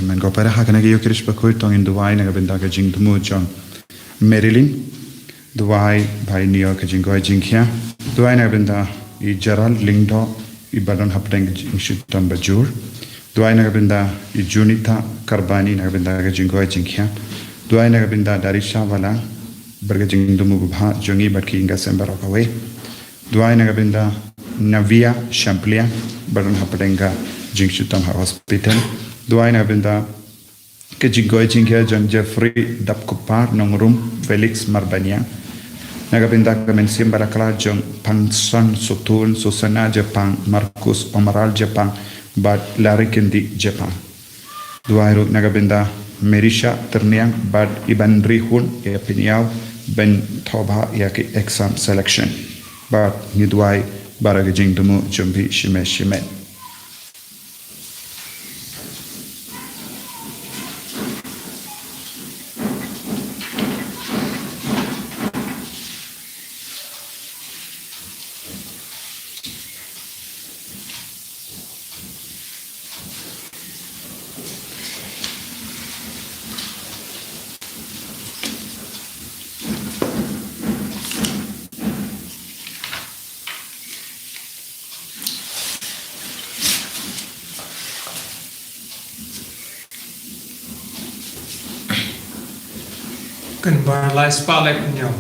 men go para hakana ge yukirish bakoi tong in duwai na benda ga jing dumu jong Marilyn duwai bhai niyo ka jing go jing khya duwai na benda I Gerald Lingdo I badon hapdeng jing shutam bajur duwai na benda I Junita Karbani na benda ga jing go jing khya duwai na benda Darisha wala berga jing dumu bha jongi batki inga sembar okawe duwai na benda Navia Champlia badon hapdenga jing shutam hospital duwai na benda ke jing go jing khya John Jeffrey Dapkupar nongrum Felix Marbania Nagabinda Kamensim Barakala Jong Pangson Sotun Susana Japan Marcus Omaral Japan Bad Larikindi Japan Duairu Nagabinda Merisha Terniang Bad Iban Rihun Yapiniao Ben Thoba Yaki exam selection Bad Niduai Baragajing Dumu Jumbi Shime Shime Cần bà lại spa lại cùng nhau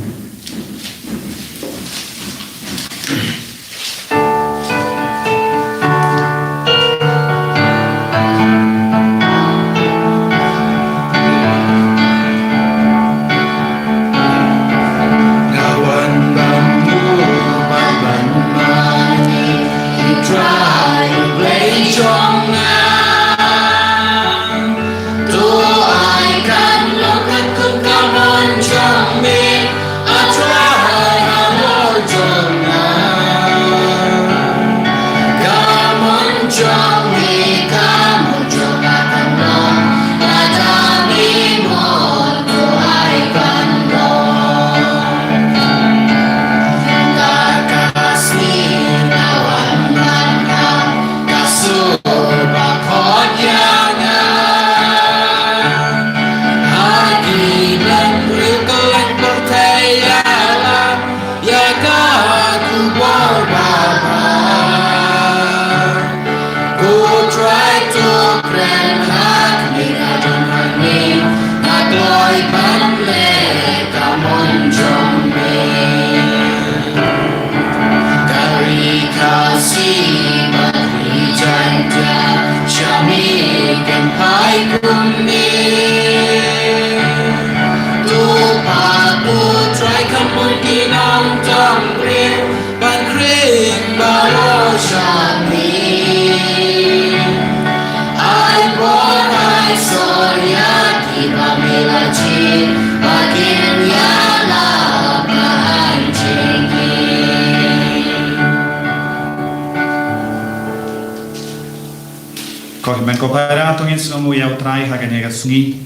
Men ko para tongin sumu ya utrai haganega sungi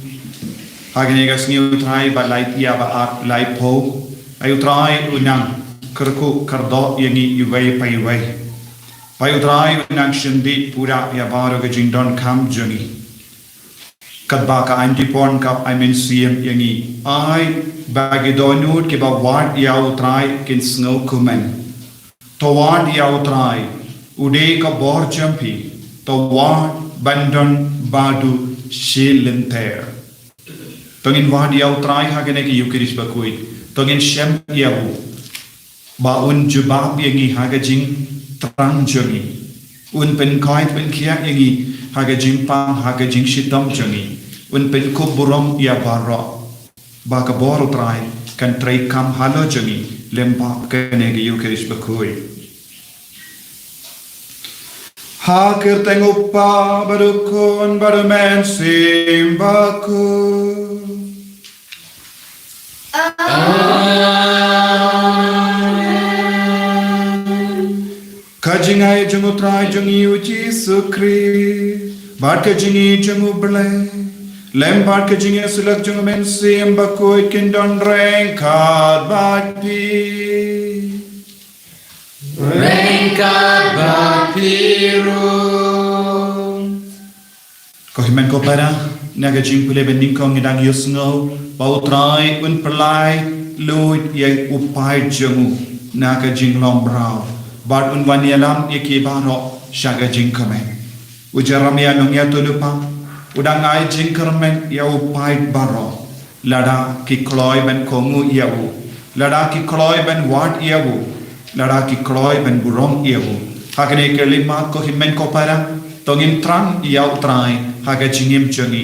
utrai ba lai ya ba lai po ay utrai unang kerku kardo yangi yuway pa utrai unang shindi pura ya baro ga jingdon kam jungi kadba ka antipon ka I mean siem yangi ay bagidonut ke ba ward ya utrai kin snow kumen to ward ya utrai ude ka bor jampi to ward Bandon Badu Shilenter Tongin Wadi Autrai Haganeki Yukiris Bakuit Tongin Shem Yahu Baun Jubab Yangi Hagajing Trang Jungi Un Pen Kait Pen Kiak Yangi Hagajing Pang Hagajing Shitam Jungi Un Pen Kuburom Yabara Bakaboro Trai Kan Trai Kam Halo Jungi Lempa Kanegi Yukiris Bakuit Hakir tengupa badukun badumen simbaku Kajingai jungu trai jungi uji sukri Bad kajingi jungu ble Lem bad kajingi sulak jungu men simbaku Ikin don rengkat bakti Rengkat baktiru Ko himen ko para naga jing pule ben ning kong ngidang yusngo pautrai un perlai luit ye upai jengu naga jing long brau bar un wanialam ye ki baro shaga jing kamen ujaram ya nong ya tulupa udang ai jing kermen ya upai baro lada ki kloi ben kongu ya u lada ki kloi ben wat ya u lada ki kloi ben burong ya u hakane kelima ko himen ko para tongin trang ya utrai haga jingim jengi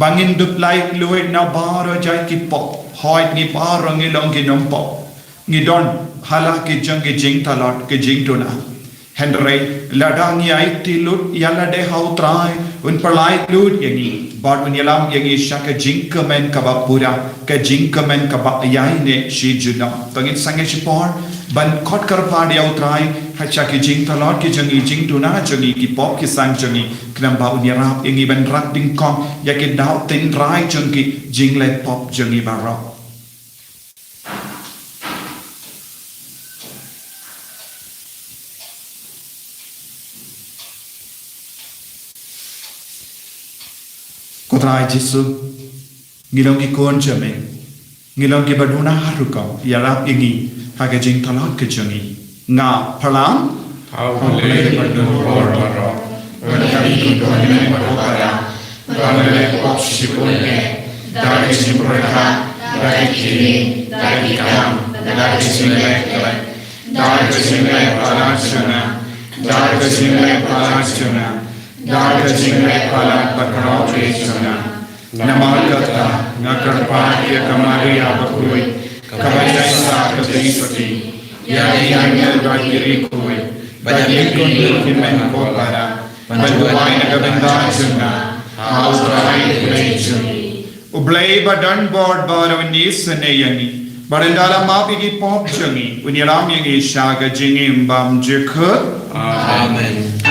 bangin duplai luit na baro jai ki po hoit ni baro ngi long ki nompo ngi don hala ki jengi jing talot ki jing tuna Henry ladang yai tilut yala de hau trai un perlai lut yangi bad un yalam yangi shaka jinkamen kabapura ka jinkamen kaba yai ne shi juna tangin sange shipor ban khot kar pad yau trai hacha ki jing talot ki jangi jing tuna jangi ki pop ki sang jangi kram ba un yarap yangi ban rak ding kong yake dau tin rai jangi jing le pop jangi barok Kotrai Jesu ngilong ki kon jame ngilong ki baduna harukau yarap ingi haga jing talot ke jangi nga palam How le padu or baro. Kami kudu ni makopara. Kami opsipune. Dari simpreka. Dari kiri. Dari kanan. Dari simlek. Dari simlek palasuna. Dari simlek palasuna. Dari simlek palat pakrau resuna. Namakata ngakarpati kamari abakui. Kabayasa kadisati. Yari angel bagiri kui. Bagi kundur himen ko para Baduay na gabindang suna House right creation Ublay badan board baro nis na yangi Barandala mapigi pop jangi Unyaram yangi shaga jingi mbam jikha Amen.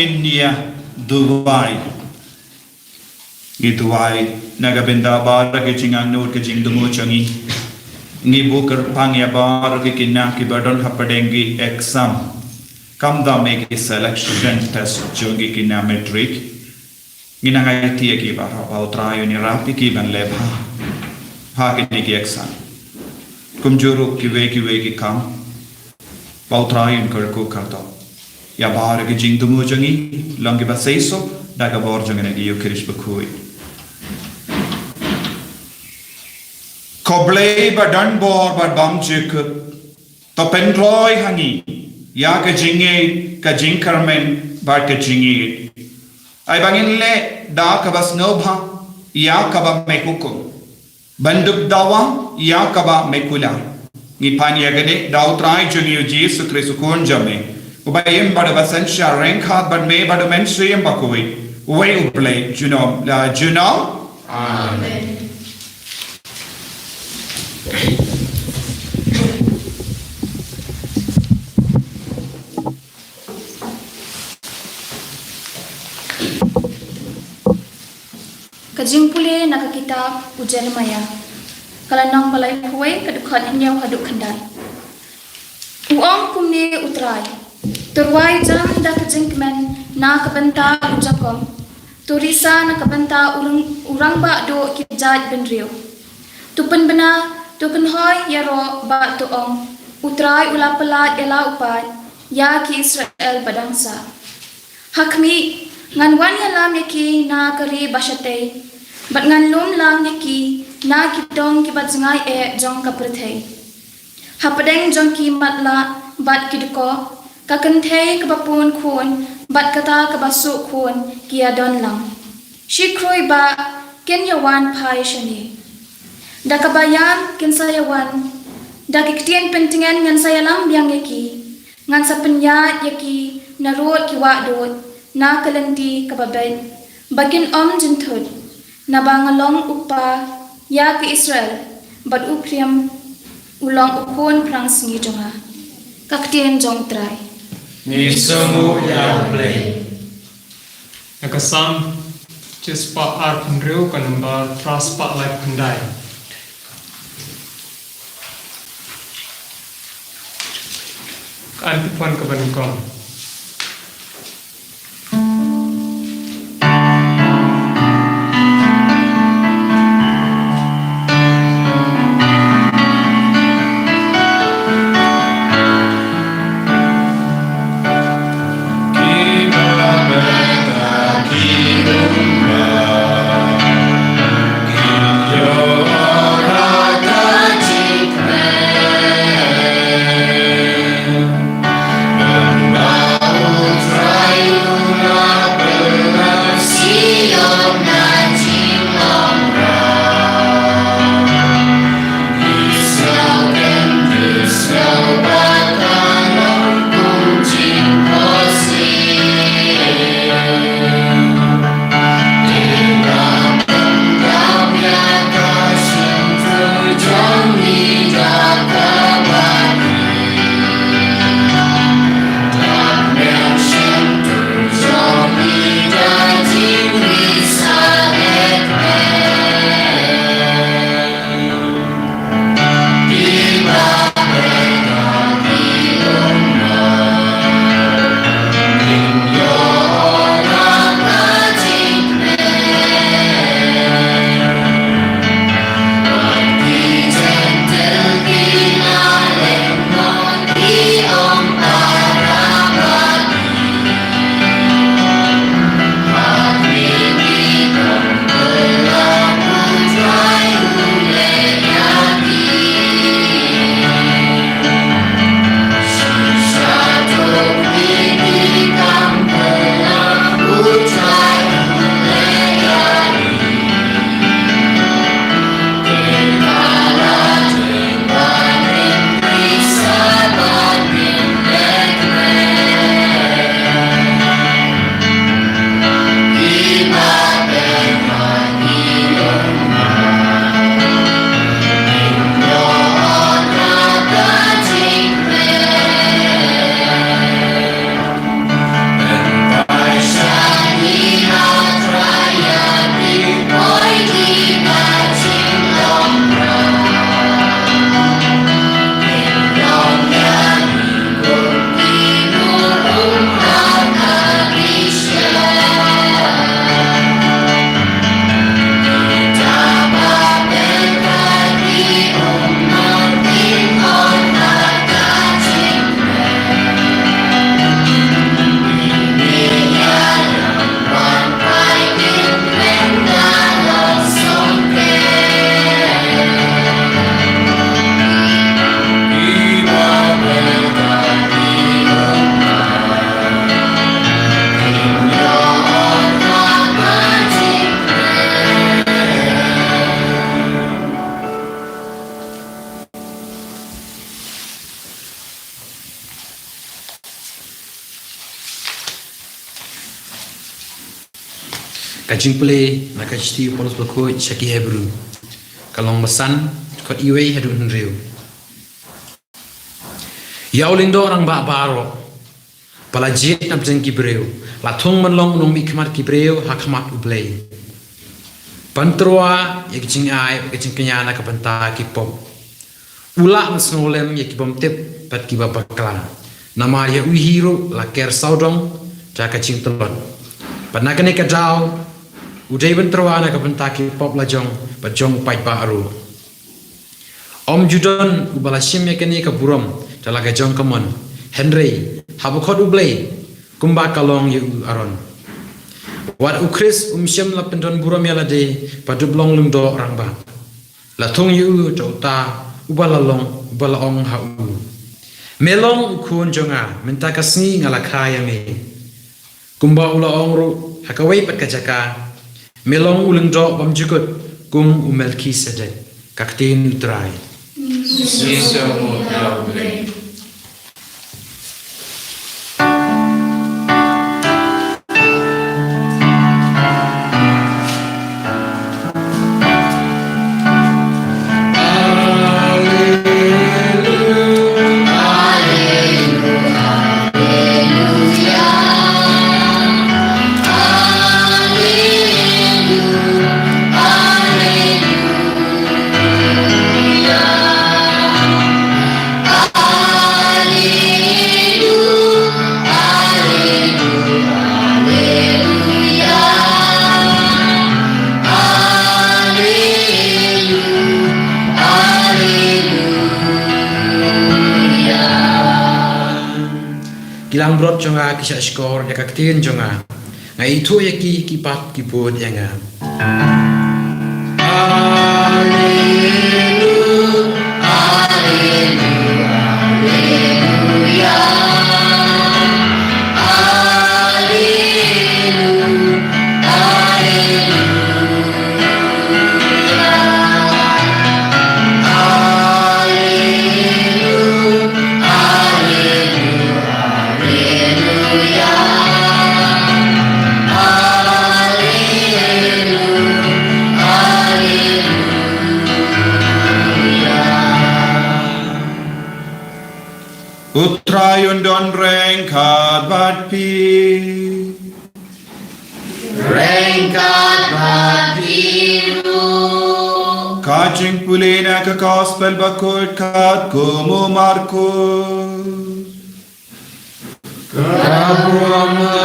inia duwai ngi duwai naga benda bara ke jingang nur ke jing dumu changi ngi buker pangya bara ke kinna ki badon hapadengi exam kam da make selection test jongi kinna metric ngina ngai tie ki bara pautra uni rapi ki ban leba ha ke ki exam kumjuru ki ve ki kam pautra un ko karto ya bara ke jing dumu changi langi ba seiso daga bor jongene ki yukrish bakui Koblei badan bor bad bam juk to pendroi hangi ya ka jinge ka jingkarmen bad ka jinge ai bangin le da ka bas no bha ya ka ba mekukum banduk dawa ya ka ba mekula ni pania gane daw trai jungi Jesus Christ kon jame ubayem bad basan sha rank hat bad me bad men suyem bakui way ublei juno Amen. Kajing pule nak kitab Jeremiah. Kalanang balai huai kadukhan hinyau haduk khandai. Uang kumne utrai. Turwai jam da kajing kemen na kabanta ujakom. Turisa na kabanta urang ba do kijaj benrio. Tupen bena tuken hoy yaro ba tuong. Utrai ulapalat ela upat ya ki Israel badangsa. Hakmi ngan wan yalam yaki na kari basyate bat ngan lum lang yaki na kitong kibat zangai jong kaprthei hapadeng jong ki matla bat kiduko kakanthei kabapun khun bat kata kabasu khun kiadon lang shikroi ba ken yawan phai shani dakabayan ken sayawan dakiktian pentingan ngan sayalam biang yaki ngan sapenya yaki narot kiwa dot na kalanti kababay bagin jinthud na bangalong upa ya ke Israel bad upriam ulong ukon prang singi jonga kaktien jong trai Ni semua yang play. Nakasam cispa ar penriu kanamba traspa lai pandai. Antipuan kebanukong. Bye. kajing pele na kajti polos bako chaki Hebrew kalong masan kot iwe hadun riu ya ulindo orang ba baro pala jit na bjeng kibreu la thong manlong nong mikmat kibreu hakmat ublei pantroa yakjing ai yakjing kenyana kapanta kipom ula masnolem yakibom tep pat kibabakla nama ya uhiro la ker saudong jaka cing telon panakane kadau udai bentroa na kapanta kipop lajong bajong pai baru om judon ubala sim yakene kaburom talaga jong kamon Henry habukot ublei kumba kalong yu aron wat ukris syam la pendon buram yala de padublong lungdo rangba la thong yu tauta ubala long ubala ong ha u melong ukun jonga minta kasni ngala khaya me kumba ula ong ru hakawai pat kajaka melong ulungdo bamjukut kum umelki sedek kaktin utrai Siso mo ublei. Kilang brot jonga kisah skor ya kaktin jonga ngai itu yaki kipat kiput yanga Utrayon don rengkat bat pi Rengkat batiru Kajing pulina ke gospel bakut kat kumu Markus Kabuamani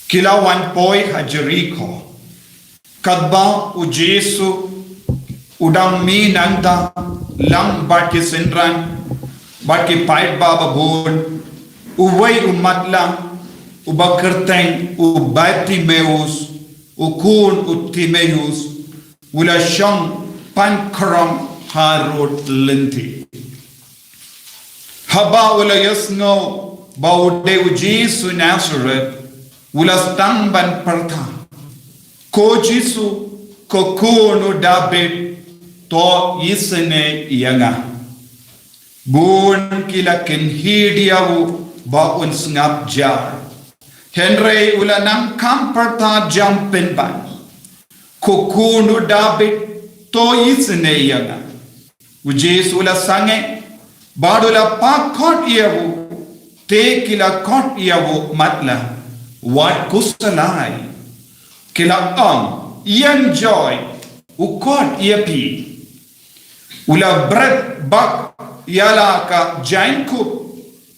Kilawan poi ha Jericho Kadba u Jesu udang mi nangda lang barki sindran barki pait baba bun uway umatlang ubakerteng ubatimeus ukun utimeus wala siyang pankrang harut linti haba wala yasno baude u Jesu Nazareth wala stangban pertang ko Jesu ko kuno David to isene yanga bun kila ken hidiawu ba un ngap jar Henry ula nang kamperta jampen ban ko kuno David to isene yanga u Jesu ula sange badula pakot yawu te kila kot yawu matla wat kusalai kila yang joy ukot iapi ula bread bak yala ka jainku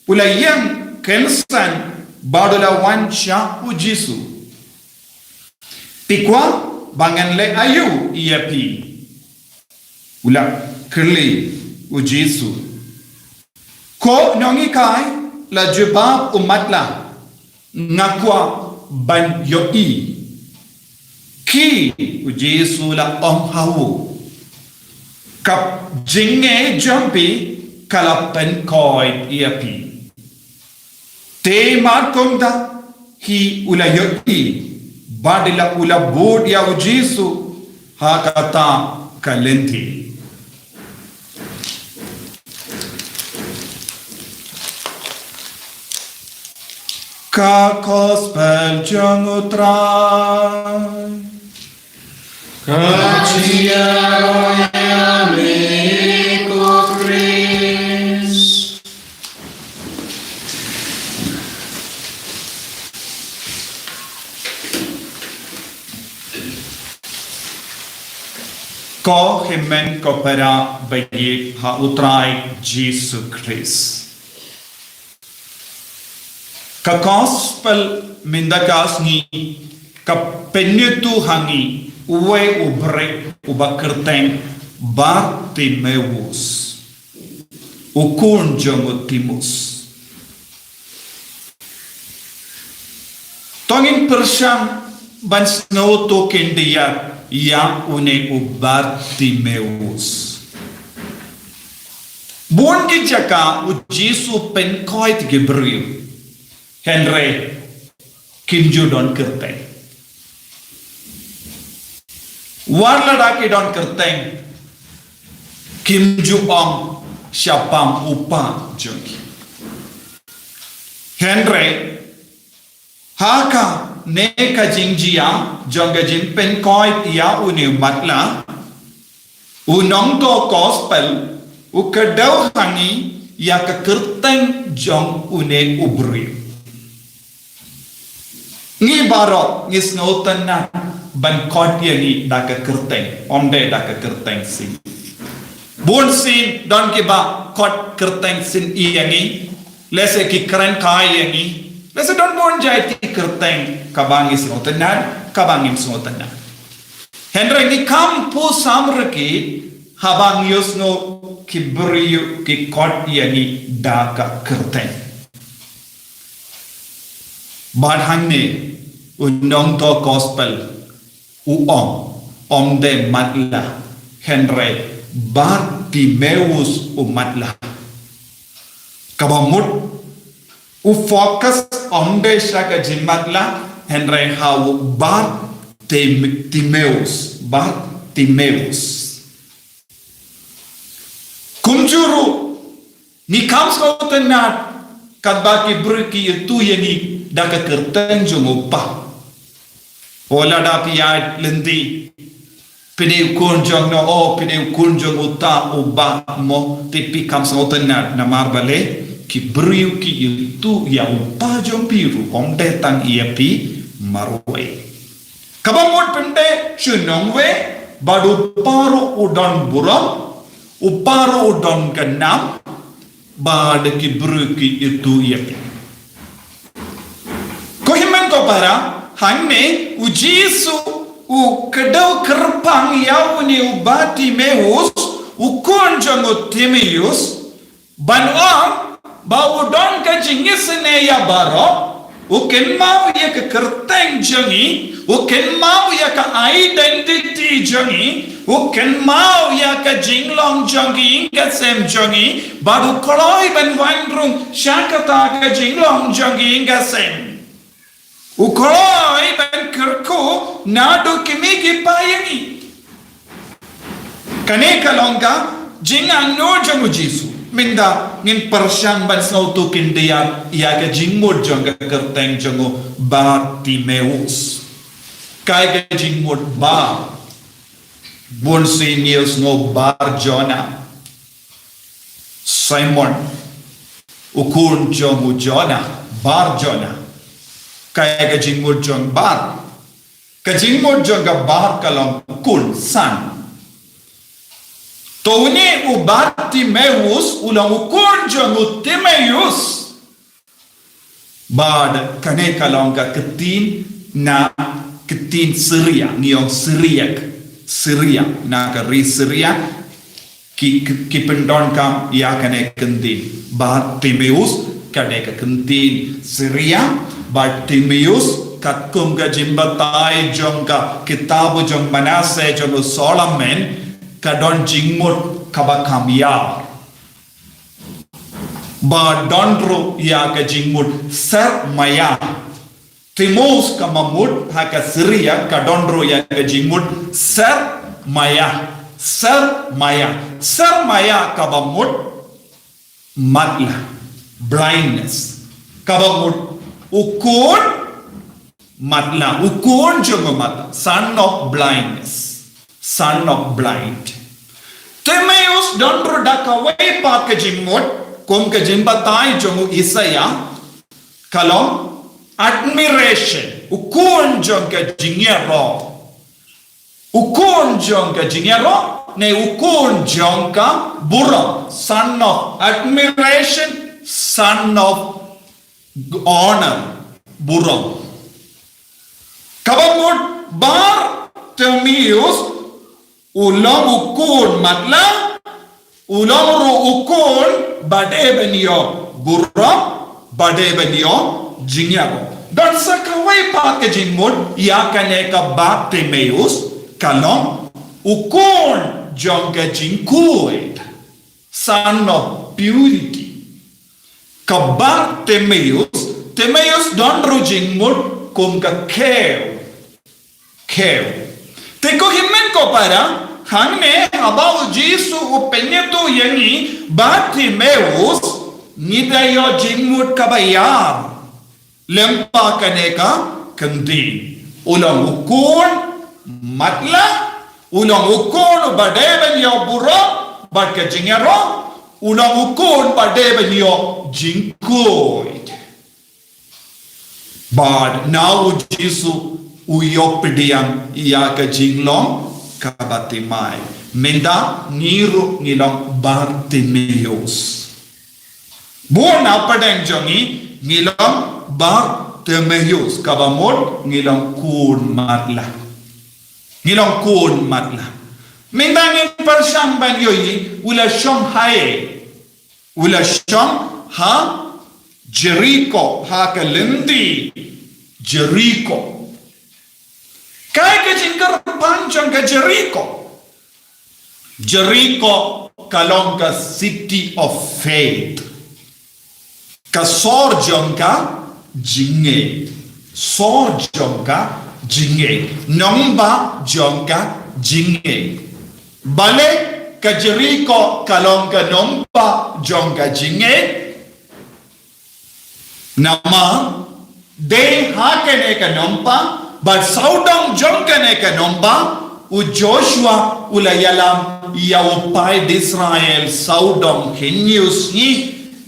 ula yang kensan badula wansha u Jesu pikwa bangan le ayu iapi ula kerli u Jesu ko nongi kai la jebab umatla ngakwa ban yoi ki u Jesu la hawu kap jinge jampi kalapen koi iapi te markomda hi ula yoi badila ula bod ya u Jesu hakata kalenti Ka gospel jang utrai. Kacia amico Christ. Ko himen ko para bagi ha utrai Jesus Christ. Ka gospel mindakas ni ka penyetu hangi uwe ubre ubakerteng Bartimeus ukun jongotimus. Tongin persyam ban snow token dia yang une u Bartimeus. Buon ki jaka u Jesu pen koit Gabriel. Henry kinju don kerteng. Warla ki don kerteng. Kimju ong siapam upa jongi. Henry haka ne ka jingjia jonga jin pen koi ya uni matla unong to gospel u kadau hangi ya ka kerteng jong une ubri ngi baro ngi snotan na ban kot ya ni da ka kerteng omde da ka kerteng sin bon sin don ki ba kot kerteng sin i yangi lese ki kran kai yangi lese don bon jai ti kerteng kabangin snotanan Henry ni kampu samraki habang yusno kibriyu ki kot yani daka kerteng badhangne unong to gospel omde matla Henry Bartimeus matla kabamut focus omde shaka jimatla Henry hau Bartimeus kumjuru ni kams kotenat kadbaki bruki itu yani daka kerteng jumupa ola da piat lendi pide kunjong no o pide kunjong uta uba mo tipi kams kotenat na marbale ki bru ki itu ya upa jong biru omde tang iapi marwe kabamut pende shunongwe badu paru udon buram uparu udon ganam bad ki bruki itu yapi kohimen ko para hanne u Jesu u kedau kerpang yauni u Bartimeus u konjong Timeus banong ba udon ka jingisne ya baro uken mau ya ke kerteng jangi uken mau ya ka identity jangi uken mau ya ka jinglong jangi inga sem jangi baru koloi ben wandrung syakata ka jinglong jangi inga sem ukoloi ben kerku nadu kimi kipayangi kane kalonga jingang no jangu Jesu minda ngin persyang ban snautu kindia ia ke jingmud jong ke kerteng jongo Bartimeus kai ke jingmud ba bon seniors no Bar Jona Simon ukun jongo Jona Bar Jona kai ke jingmud jong Bar ke jingmud jong ke Bar kalong kun san Tone u Bartimeus ulang ukun jong Timeus bad kane kalongga ketin na ketin Syria niong Syria na ka ri Syria ki pendon kam ya kane kentin Bartimeus kane ka kentin Syria Bartimeus katkum ga jimbatai jong ka kitabu jong Manase jong Solomon kadon jingmut kabakam ya ba dondro ya ka jingmut ser maya Timos kamamut haka Syria kadondro ya ka jingmut ser maya kabamut matla blindness kabamut ukun matla, ukun jongo matla, son of blindness, son of blind. Timaeus dondro dakaway pa kajimot, kung kajimbatay jongo Isaya, kalong admiration, ukun jong kajingero. Ukun jong kajingero, ne ukun jong ka burong, son of admiration, son of honor, burong. Kabamut bar Timaeus ulang ukun matla, ulang ru ukun bade benyo burong, bade benyo jingero. Dan sakaway pa kajingmut yakane ka ba Timaeus kalong ukon jongga jingkuit, son of purity. Kabang Timaeus don rujingmut kum ka kew. Teko himen ko para hangne habau Jisu upenyetu yangi ba Timaeus nidayo jingmut kabayar lempa kaneka kendi ulang ukon matla, ulang ukun badeben yo burong, bad ke jingero, ulang ukun badeben yo jingkuit. But now Jisu uyok pediam iya ke jinglong kabatimai. Menda niru ngilong Bartimaeus. Buon apa deng jongi ngilong Bartimaeus kabamot ngilong kun matla. Ngilong kun matla. Mindangin persyang ban yoyi ula syong hae. Ula syong ha Jericho ha kalindi Jericho. Kaya ke jingkar panjang ke Jericho. Jericho kalong ka city of faith. Ka sorjong ka jinge. Sorjong ka jinge, nomba jongka jinge. Bale ka Jericho kalong ka nomba jongka jinge. Nama de hakene ka nomba, but saudang jongka ne ka nomba. U Joshua ulayalam ya upai di Israel saudang henius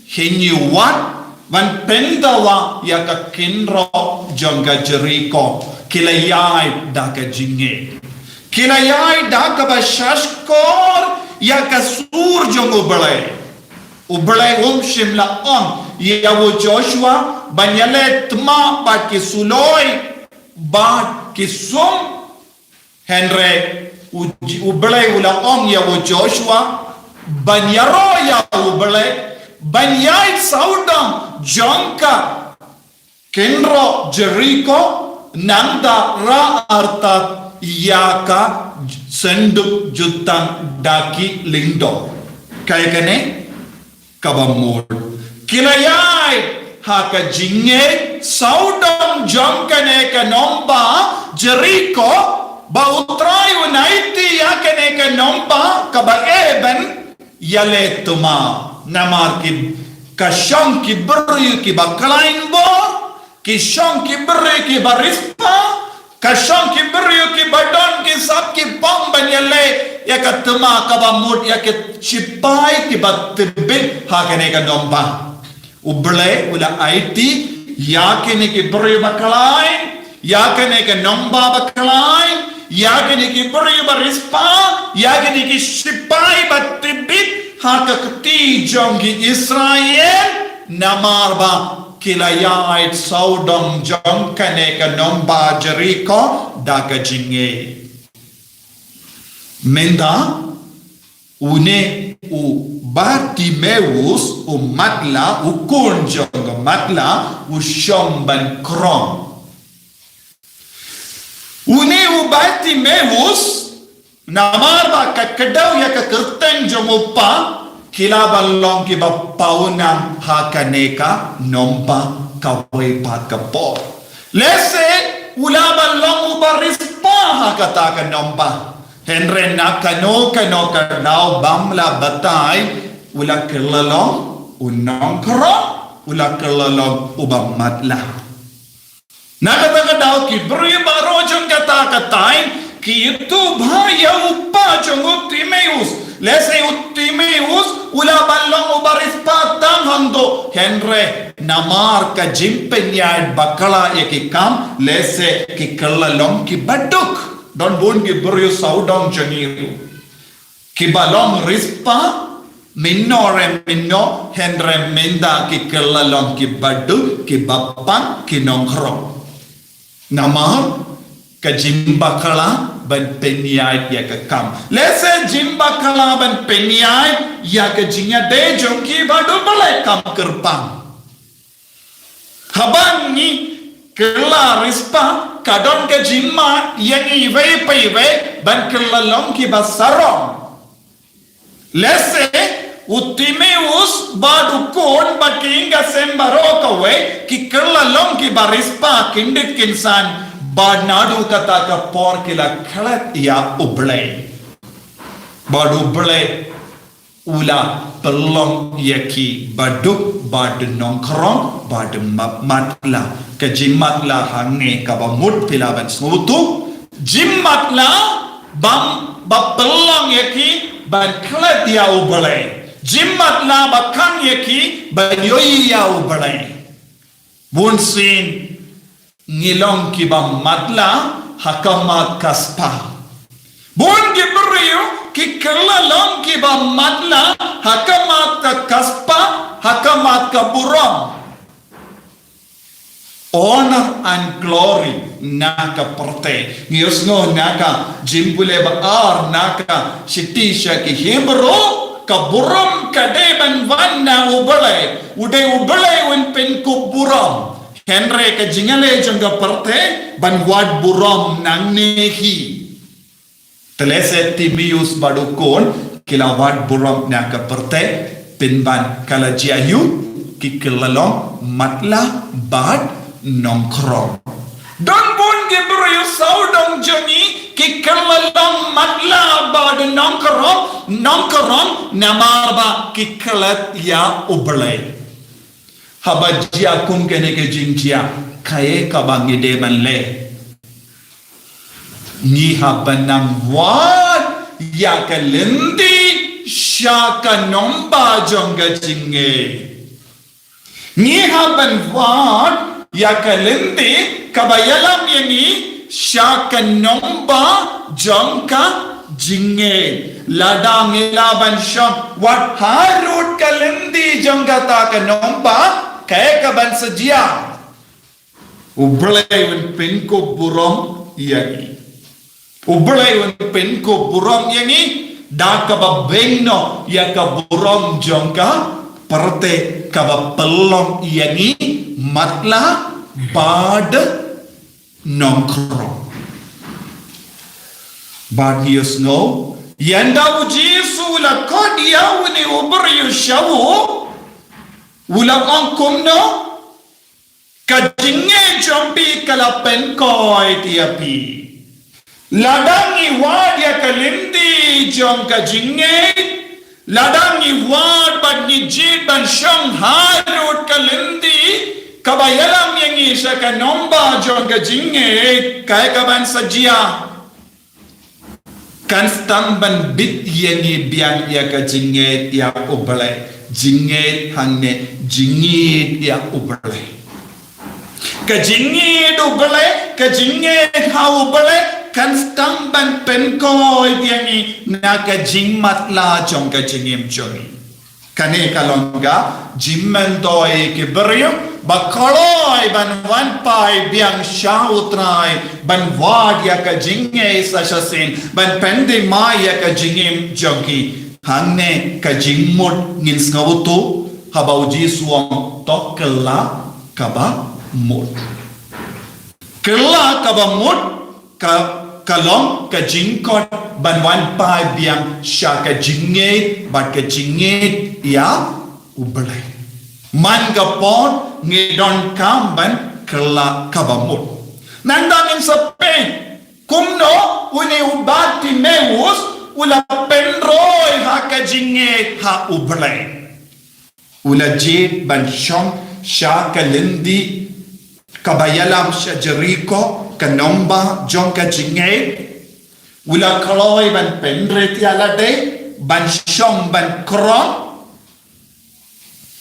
henyu wat van pendawa ya ka kinro jongka Jericho. Kilayay daka jinge. Kilayay daka bashashkor ya kasur jong ubalay. Ubalay shimla on. Ya wo Joshua banyale tma bat kisuloy bat kisum henre ubalay ula on ya wo Joshua banyaro ya ubalay banyay saudam jongka kenro Jericho nanda ra artat yaka senduk jutang daki lindo kaya kane kabamod kilayay haka jinge saudam jongkane ka nomba Jericho ba utray unaiti yakane ka nomba kaba eben yaletuma namarki kasyang kibru ki baklain bo Kishong ki beri ki barispa, kashong ki beri ki badon ki sab ki pang banyale ya katema kabamut ya ke chipai ki batibit hakene ka nomba. Uble ula IT ya kene ki beri bakalai, ya kene ka nomba bakalai, ya kene ki beri barispa, ya kene ki chipai batibit hakakti jongi Israel namarba. Kilayait saudong jongkane ka nomba Jericho daga jinge. Menda une u Bartimaeus u matla u kunjong matla u shomban krom. Une u Bartimaeus namarba kakadaw ya kakerteng jongupa kilaban long ki bapaunang hakaneka nomba kaway patkapo. Lese ulaban long ubarispa hakataka nomba. Henre na kano kanao bamla batay ula kilalong unong karo ula kilalong ubang matla. Nakatagadaw ki beri baro jong kata-katain ki itu bahaya upa jong Timeus. Lese Timeus ula balong ubaris patang hando Henry namar ka jimpenyad bakala ki kam lese ki kalalong ki baduk don bun ki beri saudong jangiru ki balong rispa minore minno Henry menda ki kalalong ki baduk ki bapang ki nongkrong namar ka jimbakala ban penyai ya ka kam lese jimbakala ban penyai ya ka jinya de jongki badu balai kam kerpang habang ni kela rispa kadon ka jimma yang iwe paiwe ban kelalong ki basarong lese Utimeus badu kon bakinga sembaro kawe ki kelalong ki barispa kindik kinsan badnadu kata ka por kila khalat ya uble badu uble ula pelong yaki baduk badu nongkrong badu matla ke jimatla hange ka bamut pilaban smutu jimatla bam bapelong yaki ban khalat ya uble Jimatla bakang yaki banyoy yaw balay. Bunsin ngilong kiba matla hakamat kaspa. Bun gibriyo kikalalong kiba matla hakamat kaspa hakamat kaburong. Honor and glory naka perte. Ngiyos no naka jimbule baar naka shitisha ki Hebrew kaburam kadeban vanna ubalay uday un pen kuburam Henry ka jingale jangga parte ban wad buram nang nehi telese Timeus badukon kila wad buram na ka parte pinban kala jiayu kikilalong matla bad nongkrong don bun gibriyo saudong joni kikilalong matla bad nongkrong namarba kikalat ya ublay habajia kum kene ke jinjia kaye kabangi de manle ni habanang wat ya kalendi shaka nomba jonga jinge ni haban wat ya kalendi kabayalam yani shaka nomba jonga jinge ladang ilaban syam wat harut kalendi jonggata ka nomba kaya ka ban sejia ublay wen penko burong yani ublay wen penko burong yani da ka ba bengno ya ka burong jongka parte ka ba pelong yani matla bad nongkrong but yes no yanda ujisu la kodia wini ubriyu shawu wula angkum no kajinge jombi kala penkoi tiapi ladangi wad ya kalindi jom kajinge ladangi wad bad ni jid ban shang harut kalindi kabayalam yang isa ka nomba jom kajinge kaya kaban sajia kan stamban bit yani biang ya ka jinget ya ublay jinget hangne jingit ya ublay ka jinget ublay ka jinget ha ublay kan stamban penko yani na ka jingmat la jong ka jingim joni kane kalonga jimmen doi ke beryo bakaloi ban wan pai biang shautrai ban wad ya ka jinge sasasin ban pending ma ya ka jingim jogi hangne ka jingmut ngin skawutu habauji suang tokkela kaba mut kela kaba mut ka kalong ka jingkot ban wan pai biang sha ka jinge bat ka jinge ya ublay man ka pon ngidon kamban kela kabamut nandangin sa pen kumno uni ubati mewus ula penroy ha ka jinge ha ublay ula jid ban shong sha ka lindi kabayalam sya Jericho kanomba jong ka jinge ula kaloi ban penre tialade ban shong ban krong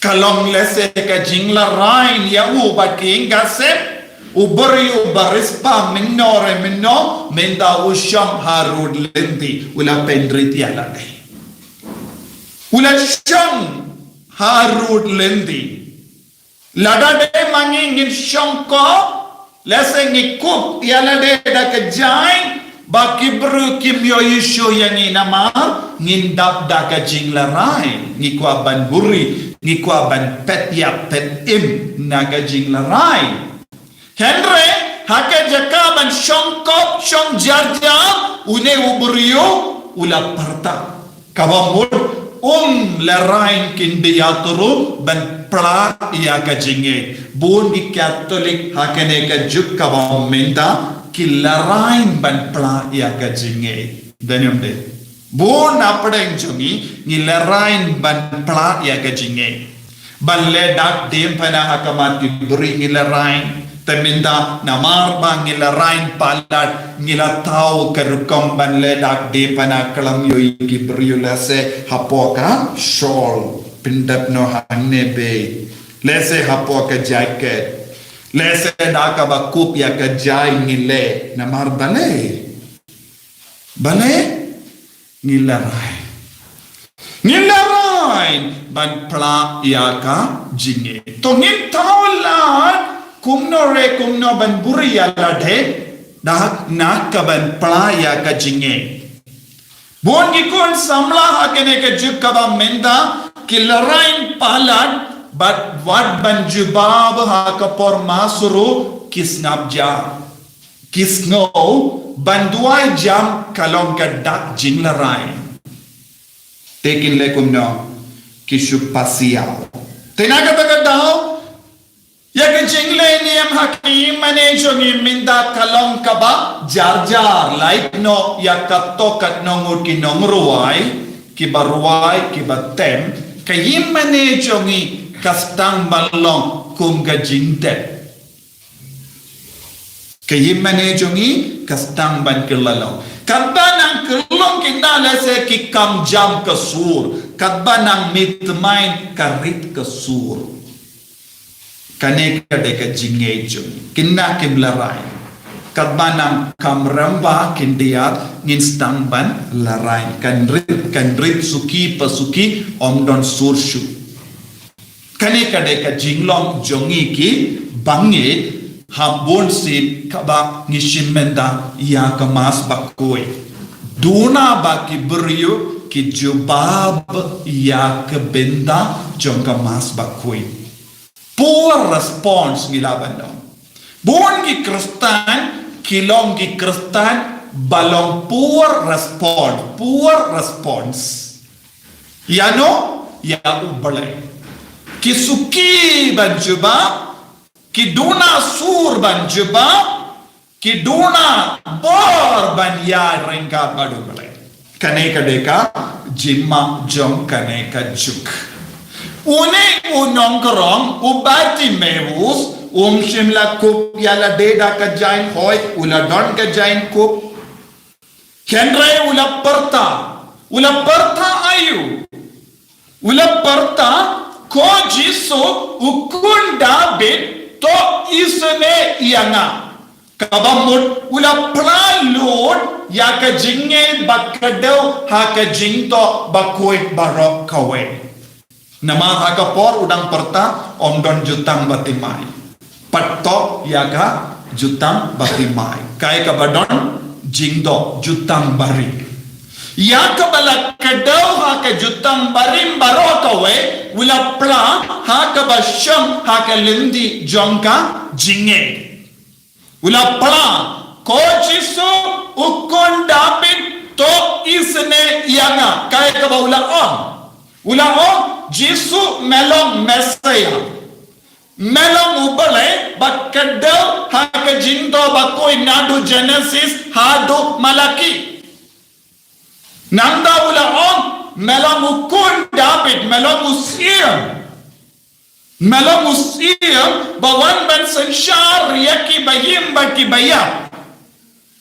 kalong lese ka jingla rain ya u baking gasep uberi ubarispa minore minno menda usham harud lendi ula penre tialade ula shong harud lendi lada de mangi ngin shongko lese ngikup tialade da kejai baki bru kimyo yisho yang inama ngindap da kejingla rain ngikwa ban buri ngikwa ban pet ya pet im naga jingla rain Henry hake jakaban shongkop shong jarja une ubrio ula parta kabamur lerain kindi yaturu ban pra ya ka jinge bon di Catholic hakene ka juk kabam menta ki lerain ban pra ya ka jinge danyam de bon apade jongi ni lerain ban pra ya ka jinge balle dak dem pana hakamat ki buri ni lerain teminda namar bang ngila rain palat ngila tau kerukam ban ledak de pana kalam yoi ki briulase hapoka shawl pindap no hanne be lese hapoka jacket lese daka bakup ya ka jai ngile namar bale ngila rain ban pla ya ka jinge to ngin taulan kumno ban buri ya ladhe dah nak kaban playa ka jinge bon gikon samla hakene ka juk kaba menda kilarain palat but what ban jubab ha ka por masuru kisnabja kisno banduai jam kalong ka dak jinglarain tekin le kumno kishu pasiao tenaga tagadao Yakin jingle niyam hakim mane jongi minda kalong kaba jar like no yakato kat nongur ki nongruai ki baruai ki batem kayim mane jongi kastang balong kum ga jinte kayim mane jongi kastang ban kelalong kadbanang kelong kindala se ki kam jam kasur kadbanang mitmain karit kasur kane kadeka jingejo kinna kimlarai kadbanang kamramba kindiat nginstang ban larai kanrit suki pasuki omdon surshu kane kadeka jinglong jongi ki bange habon si kaba ngishimenda ya kamas bakoi duna baki beriyo ki jubab ya kebenda jong kamas bakoi poor response gilaban dong bon gi kristan kilong gi kristan balong poor response yano ya ubale kisuki banjuba kiduna sur banjuba kiduna bor ban ya rengka badubale kaneka deka jimma jong kaneka juk Une unongkrong ubati mewus shimla kup yala deda ka jain hoy ula don ka jain kup kenre ula parta ayu ula parta ko jiso ukunda bit to isne yanga kabamut ula pralod ya ka jinge bakadau ha ka jingto bakoi barok kawe nama hakapor udang perta omdon jutang batimai patto yaga jutang batimai kai kabadon jingdo jutang bari ya kabala kadau haka jutang barim barokawe wila pla haka basham haka lindi jongka jinge wila pla kojiso ukon dapit to isne yanga kai kabawula on Jisu melong mesaya melong ubale bakadau haka jindo bakoi nadu Genesis hadu Malaki nanda ula melong ukun David melong usiam Melong usia bawan ban sensyar yaki bayim baki bayam.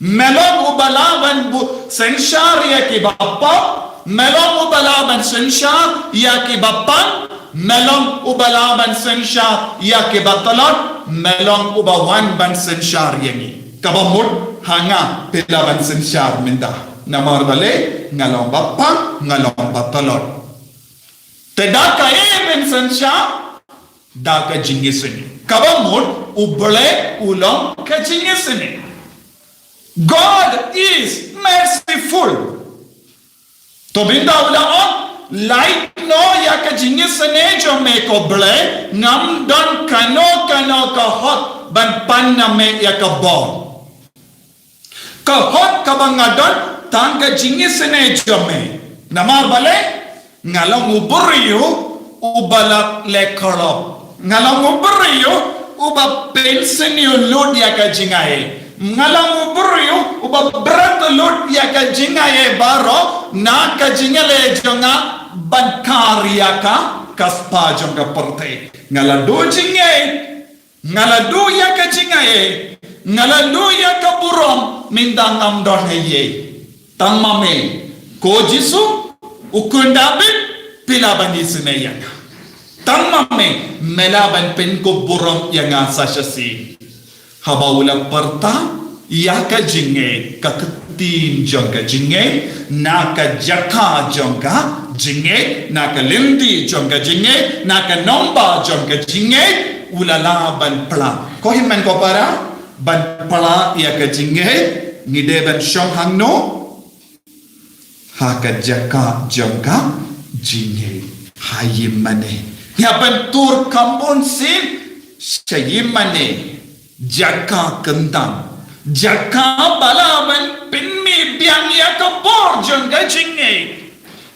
Melong ubalaban bu sensyar yaki bapa. Melong ubalaban sensyar yaki bapa. Melong ubalaban sensyar yaki batalot. Melong ubawan ban sensyar yangi. Kabamut hanga pilaban sensyar minda. Namar bale ngalong bapa ngalong batalot. Tedaka ben sensyar Daka jingisini. Kabamut ubale ulang ka jingisini. God is merciful. To binda ulang light no ya ka jingisini jo me ko ble ngam don kano ka hot ban panna me ya ka bon. Ka hot ka bangadon tang ka jingisini jo me. Namar bale ngalang uburiyo ubalak lekolop. Ngalang uburiyo uba pensenyo lod ya ka jingaye. Ngalang uburiyo uba berat lod ya ka jingaye baro na ka jingale jonga bankariya ka kaspa jonga porte. Ngalado jingaye ngalado ya ka jingaye ngalado ya ka burom mindangam don heye. Tamame ko jisu ukundabit pilabani sinayaka. Tamame melaban pen ko burong yang asa syasi. Habaulang parta ya ka jinge ka ketin jong ka jinge na ka jaka jong ka jinge na ka lindi jong ka jinge na ka nomba jong ka jinge ulala ban pla. Ko himan ko para ban pla ya ka jinge ngide ban syong hangno ha ka jaka jong ka jinge hayimane. Ya bentur kampun sin sayimane jaka kentang jaka balaban pinmi biang ya kabor jengga jinge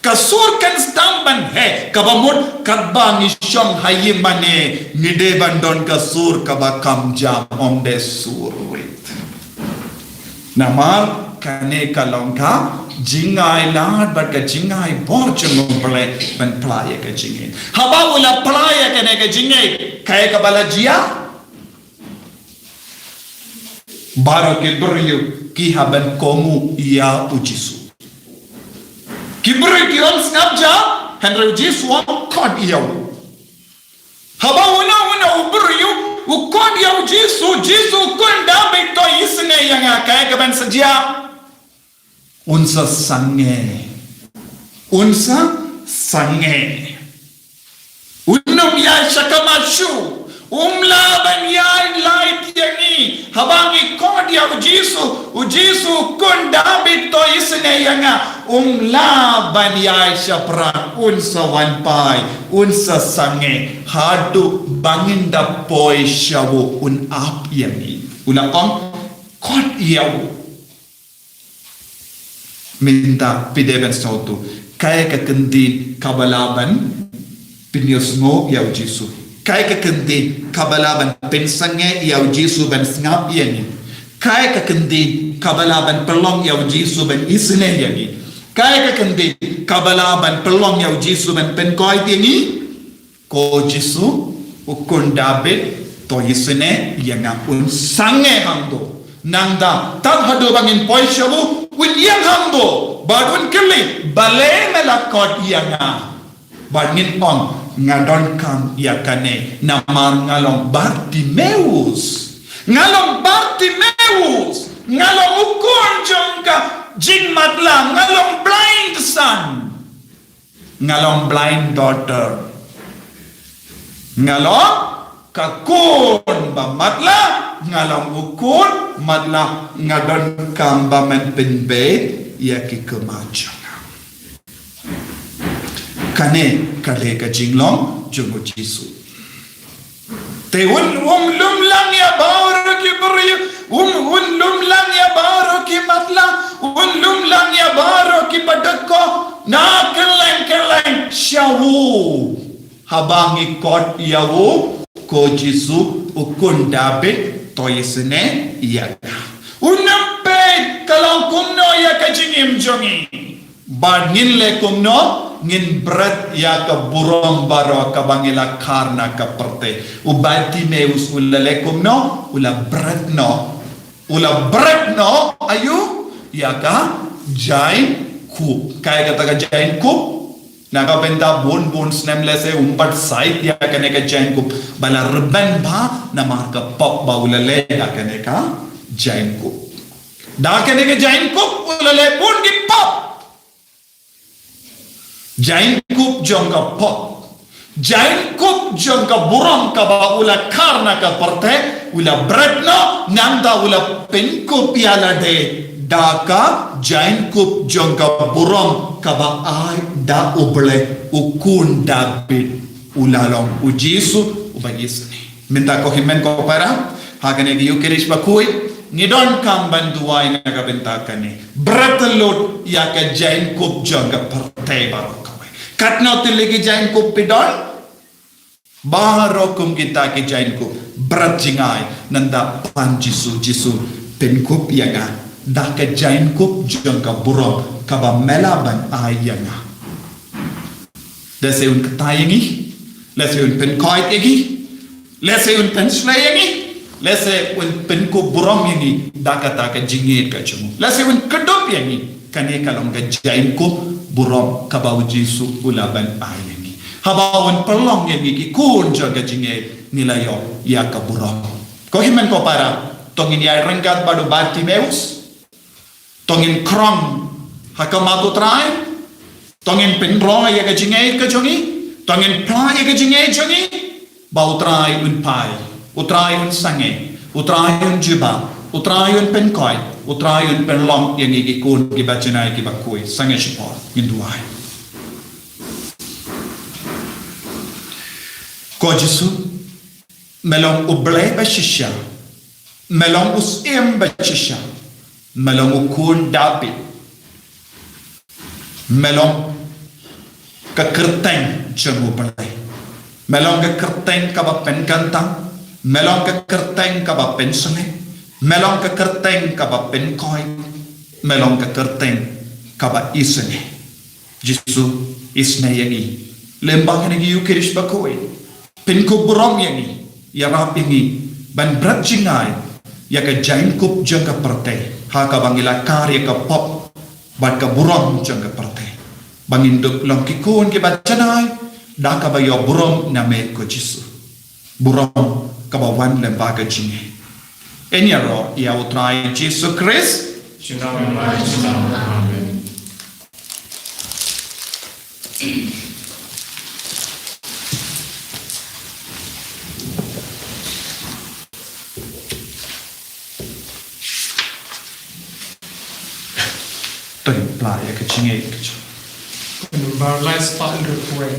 kasur kan stamban he kabamut kabang isyong hayimane ngide bandon kasur kabakam jam omde surwit namar kane kalongka jingai lad bat ka jingai bor chungum pale ban playa ka jingai haba ula playa ka ne ka jingai kaya ka balajia baro ke beryu ki haban komu ya ujisu ki beryu ki on snapja henry ujisu kod ya haba una beryu ukod ya ujisu jisu kunda bito isne yang kaya ka ban saja unsa sange unum ya shakamashu umlaban ya light yani habangi kod ya ujisu kun David to isne yanga umlaban ya shapra unsa wanpai unsa sange hadu banginda poi shawu un ap yani ulakong kod ya minta pideben sautu kaya ka kendin kabalaban pinyosngo yaw Jisu kaya ka kendin kabalaban pensange yaw Jisu ban ngap yani kaya ka kendin kabalaban pelong yaw Jisu ban isne yani kaya ka kendin kabalaban pelong yaw Jisu ban penkoy yani ko Jisu ukun David to isne yang un sange hangdo nangda tad hado bangin poi shabu William Hambo, badun kili, balai melakot yanga, bangin on ngadon kam yakane, namar ngalong Bartimeus, ngalong ukun jongka jing matla, ngalong blind son, ngalong blind daughter, ngalong kakun ba matla, ngalong ukun matla ngadon kamba men penbe ya ki kemajang kane kale ka jinglong jungo Jisu te lum lang ya baro ki bari lum lang ya baro ki matla lum lang ya baro ki padako na keleng shawu habangi kot yawu ko Jisu ukun David toyesne yaga unampe kalau kumno ya kajingim jongi banin le kumno ngin berat ya ka burom baro ka bangila karna ka perte ubati meus ulalekum no ula berat no ayu ya ka jain kup kaya kata ka jain kup naga benda bon snem lese umpat side ya kene ka jain kup bala reben ba namar ka pop ba ulale ya kene ka jain kup da kene ka jain kup ulale pun ki pop jain kup jongka pop jain kup jongka buram ka ba ula karna ka parte ula bretno nanda ula penkup yala de daka jain kup jongka buram ka ba ai da uble ukun dabit ulalong ujisu ubayisni minta ko himen ko para hakane gi yukirish bakui nidon kam banduai na ka bentakan ni bretlot ya ka jain kup jongka parte ba katna tiligi jain kup pidon baharokum kita ke jain kup berat jingai nanda pan jisu penkup yaga dah ke jain kup jangka buruk kaba melaban ayanga leseun ketayangi leseun penkoit egi leseun pensleyangi leseun penkup buruk yangi dah kata ke jingit ke cemu leseun kedup yangi kane kalong ke jain kup buruk kaba jisu ulaban ayangi habawan pelong yangi ki kun jaga jingit nilayo ya ka buruk ko himen ko para tongin ya renggat badu Bartimeus tongin krong hakamatu trai tongin penro ya ka jingei ka jongi tongin pla ya ka jingei jongi ba utrai un pai utrai un sange utrai un juba utrai un penkoi utrai un penlong yang gi kun gi bachanai gi bakui sange shipor induai ko Jesu melong uble ba shisha melong usim ba shisha melong ukun David melong kekerteng jemu balai melong kekerteng kaba pen kantang melong kekerteng kaba pen sene melong kekerteng kaba pen koi melong kekerteng kaba isene Jesu isne yangi lembang yangi yukirish bakoi pen kuburong yangi yarap yangi ban berat jingai ya ka jain kup jangka perte ha ka bangila karya ka pop bat ka buram jangka perte banginduk long kikun ke bachanai da ka ba yo buram na me ko Jesu buram ka ba wan le ba ka jinge enyaro ya utrai Jesu Christ Amen. Pla ya ka jinge ka Number last part of the way.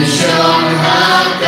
Shall have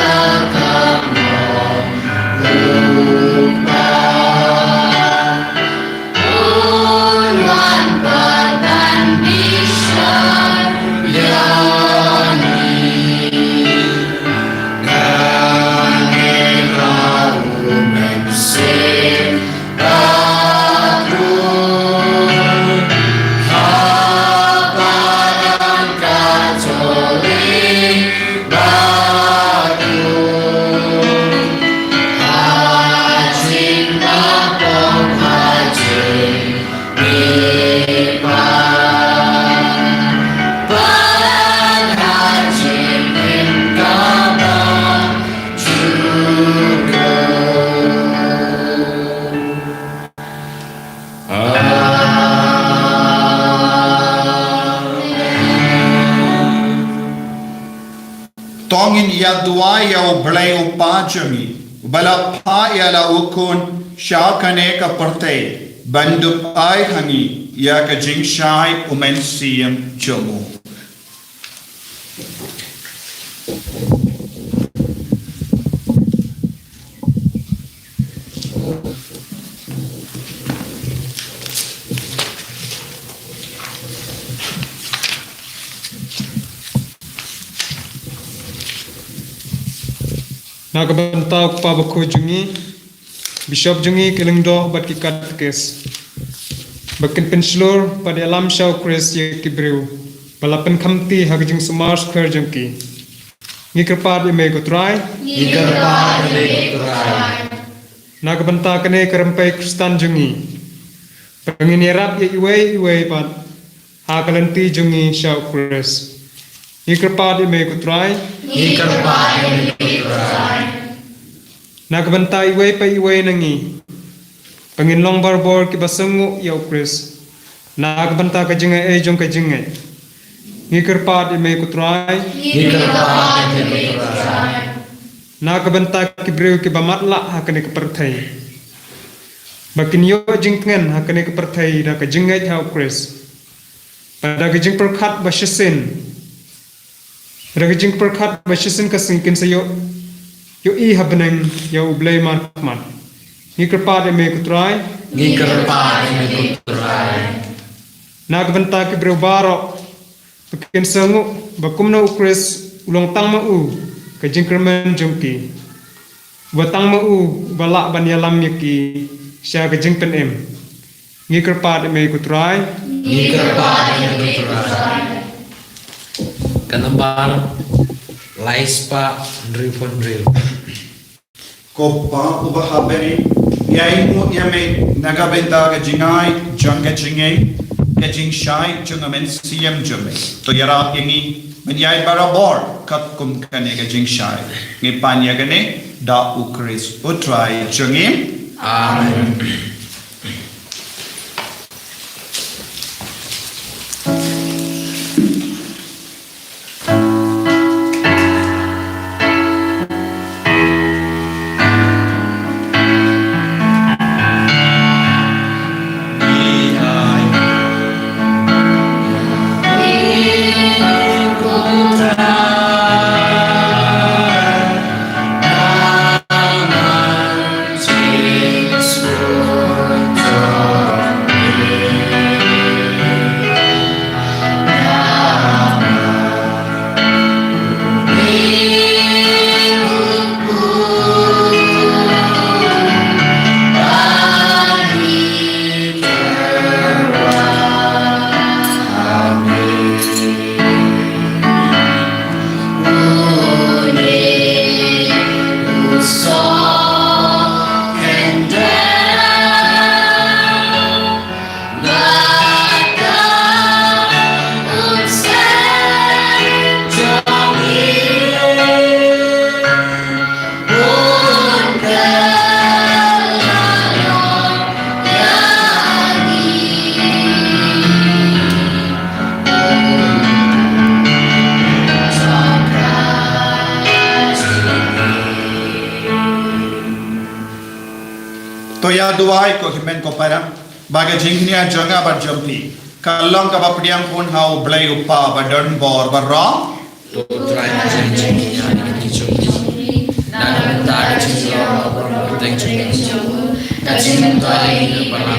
tongin ya dua ya blai upajami bala pa ya la ukun shakane ka partay bandu ay hangi ya ka jingshai umensiyam jomu. Nagabantau pa bako jungi Bishop jungi kilingdo bat kikat kes Bakin penslur pada alam syau kres ye kibriu Balapan kamti hagjing sumar square jungki Ngikirpad ime gutrai Nagabanta kene kerempai kristan jungi Penginirap ye iwe pat Hakalanti jungi syau kres Ngikirpad ime gutrai Nagbanta iwe pa iwe nangi Panginlong barbor ki basengu yaw Chris Nagbanta ka jingay jong ka jingay Ngikirpad ime kutray Nagbanta ki brew ki bamatla hakani ka partay Bakinyo jingken hakani ka partay na ka jingay yaw Chris Pada ka jing perkat basyasin Pada ka jing perkat basyasin kasingkin sayo Yo i habneng yo blay markman. Ngikirpad ime kutray. Nagbanta ki brewbaro. Pakin sangu bakumna ukres ulong tang mau ka jingkermen jongki. Batang mau balak banyalam yaki sya ka jingpen em. Ngikirpad ime kutray. Kanambar Laispa Dripondril Kopa ubahaberi yaimu yame nagabenda ka jingay jang ka jingay ka jingshai jungamen siyam jume to yara yangi menyai barabor kat kum kane ka jingshai ngi panya kane da ukris utrai jungim Amen. तो या दुआई को हिमें को परम बागे जिंगनिया जंगा बर जंपी कल्लों का बपड़ियां पुन हाउ ब्ले उपा बडन बोर बर्रा तो try changing yani kicho na ta chiyo thank you kacing tai bala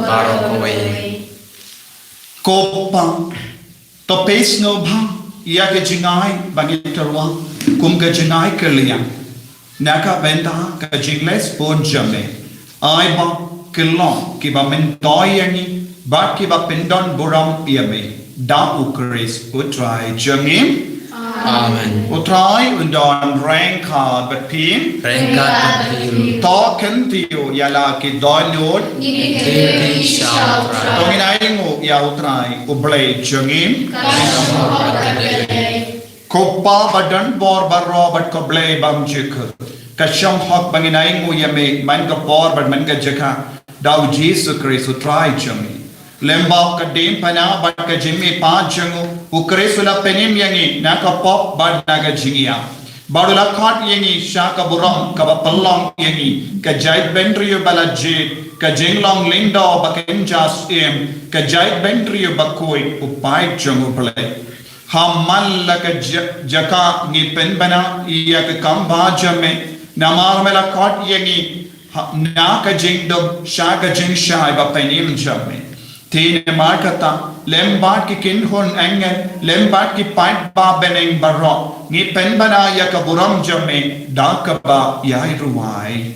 baro koi कोपा तो पेस नो भा या के जिंगाई बागे तरवा कुम के जिंगाई कर लिया नाका बेंदा का जिंगलेस पोन जमे आई बा किल्लों की बा में तोयनी बात की बा पिंडन बुराम यमे da ukris utrai jangim Amen. utrai undon ranka bapin Rengkat patil to kentiu yala ki donod Tiri shall try tonginai ngo ya utrai ublay jangim kopa badan bor barro bat ko blay bam jik kasham hok banginai ngo yame man ka bor bat man ka jika daw Jesus Christ utrai jangim Lembau ka dim pana bat ka jimmy pa jangu ukres ula penim yangi naka pop bad naga jingia barula khat yangi shaka buram ka palong yangi ka jait bentrio bala jit ka jinglong lindo bakin jas em ka jait bentrio bakoi upai jongu play hamal la ka jaka ni pen bana ya ka kamba jame namar mela khat yangi na ka jingdom shaka jing shai ba penim jame Tine markata lembat ki kinhon engen lembat ki paint ba beneng barok ni penbana ya kaburam jame dakaba yai ruai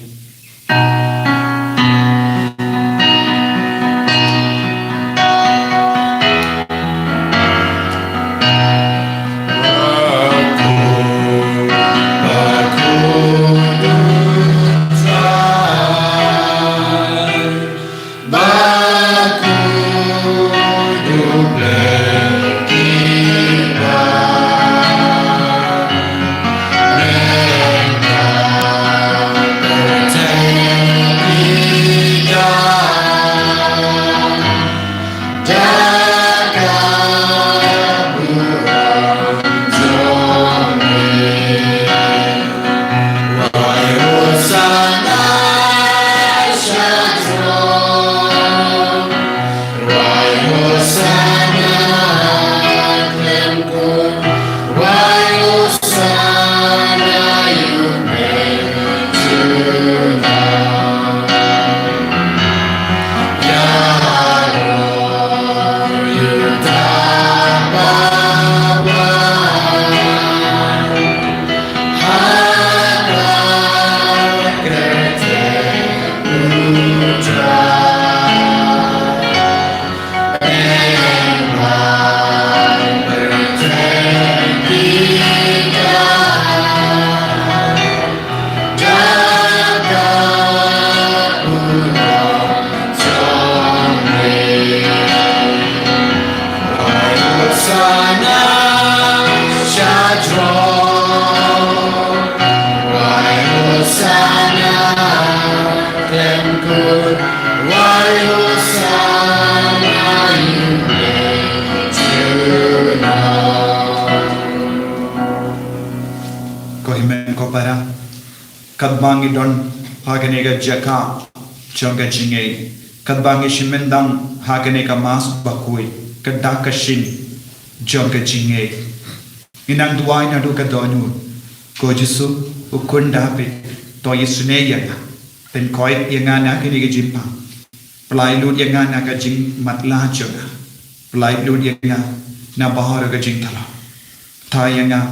Kadbangi don haganega jaka chonga jinge kadbangi shimendang haganega mas bakui kadaka shin jonga jinge inang duai na do kadonu ko jisu ukunda pe to yisune yanga pen koi yanga na haganega jimpa plai lut yanga na ka jing matla jonga plai lut yanga na bahar ka jing thala tha yanga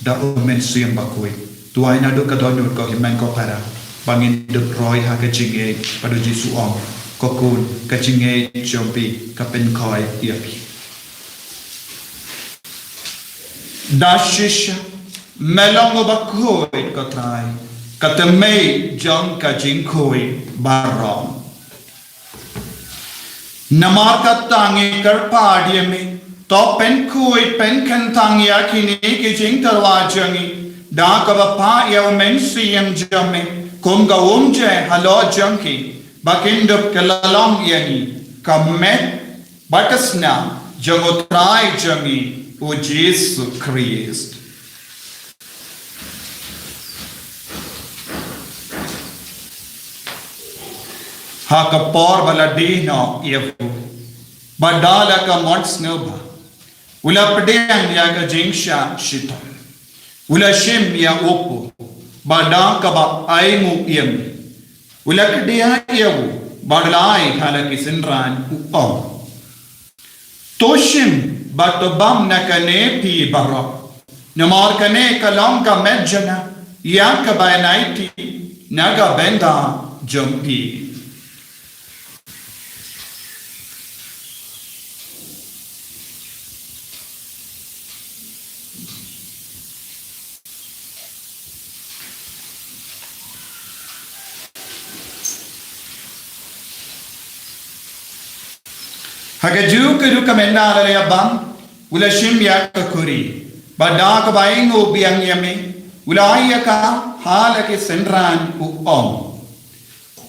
da omen suyam bakui tuai na do kadonu ko himan ko para bangin duk roi ha ka jinge padu jisu ong ko kun ka jinge jompi ka pen koi yapi dashish melong bakoi ko trai ka teme jong ka jing koi barom namar ka tangi kar paadye me to pen koi pen kan tangi akini ki jing tarwa jangi da ka pa ya men siem jame kum ga umje halo junki bakindup kalalong yani kamet batasna jangotrai jami o Jesus Christ ha ka por bala dino yevu badala ka mots noba ula pedang ya ka jingsha shita ula shim ya opo badang ka ba ai mu yem ula kdia yewu badlai hala ki sinran u toshim batobam na kane pi barok namar kane kalam ka medjana ya ka bainaiti naga benda jompi Hagaju kedu kamenda ala ya bang ula shim ya kakuri badak baing u biang yame ula ya ka hala ke senran u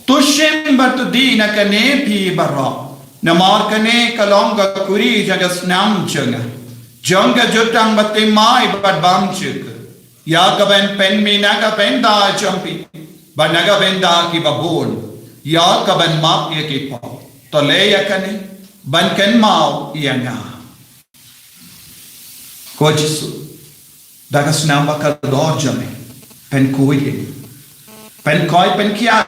tushim batu dina kane pi barra namar kane kalong ka kuri jagas nam janga Jong ka jutang batimai bat bamchuk. Ya ka ben pen mina ka pen da champi. Ba naga ben da ki babon. Ya ka ben map ye ki pau. To le ya kane ban ken mau ya nga. Ko Jisu. Da ka snamba ka do jame. Pen kuwi. Pen koi pen kia.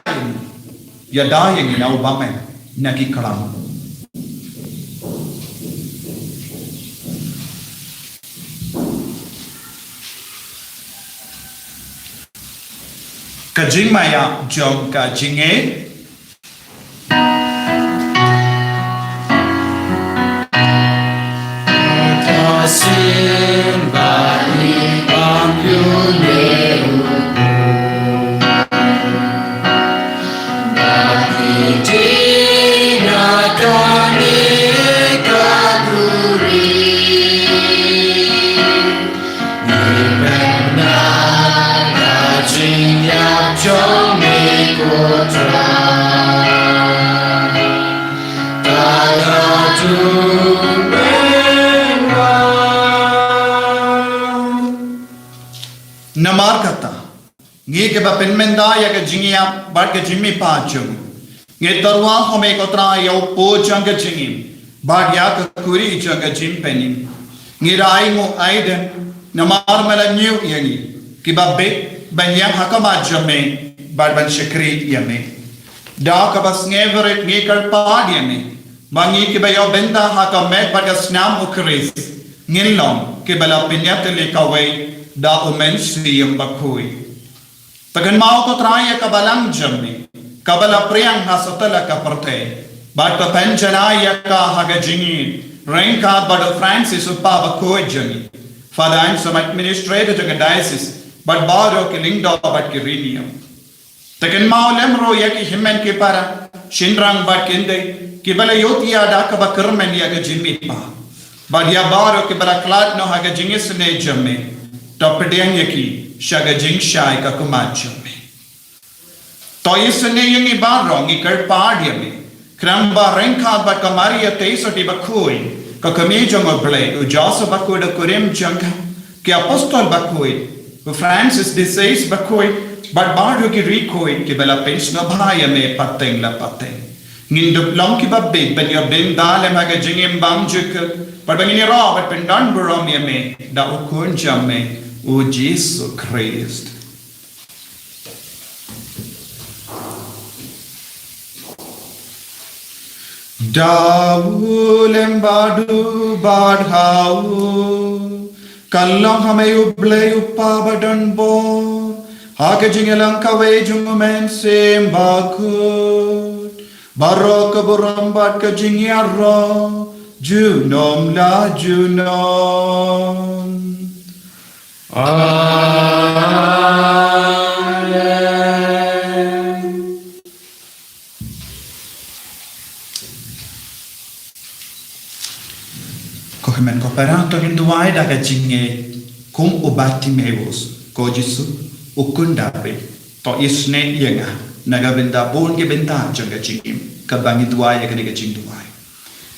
Ya da yang inau bame nagi kalam. Kajing maya jong kajinge. Kasin bani pamyuneru bani dina kami kaburi nipena kajing ya jong mikotra Namar kata, ngi ke ba penmenda ya ke jingia bat ke jimmi pachung. Ngi tarwa home kotra yo po chang ke jingim, bat ya ke kuri chang ke jim penim. Ngi rai mo aiden namar mala new yani, ki ba be ban yang hakama jame bat ban shakri yame. Da ka bas ngeveret ngi kar pa yame. Mangi ki ba yo benda hakame bat ya snam ukris. Ngilong ki bala pinyat le kawai da umen siyam bakui. Tagan mau ko traya kabalang jamni, kabala priyang hasatala ka parte, bat ka penjanaya ka hagajingin, rengka bada Francis upa bakui jani. Father, I'm some administrator to the diocese, but baro ki lingdo bat ki rinium. Tagan mau lemro ya ki himen ki para, shinrang bat kinde, ki bala yotia da ka bakermen ya ka jimmi pa. But ya baro ki bala klat no hagajingis ne jamme. Topedeng yaki shaga jing shai ka kumacho me. To isne yangi barong ikar padia me. Kramba renka ba kamaria teiso di bakui. Ka kamijong oble ujaso bakui da kurim jangka. Ki apostol bakui. U Francis de Sales bakui. But bardo ki rikoi ki bela pensno bhaya me pateng la pateng. Ngindup long ki babbe ben yo ben dale maga jingim bang juk. But bangini raw but pendan burom ya me da ukun jam me. O Jesus Christ. Daulem badu badhau kallam hame uble uppa badan bo hake jingelang kawe jumumen sem bakut barok buram bad ka jingyarro junom la junom. Amen. Kohemen koperato hinduai daga jinge kum ubati mewos ko Jisu ukundabe to isne yenga naga benda bon ge benda janga jingim kabangi duai ga daga jing duai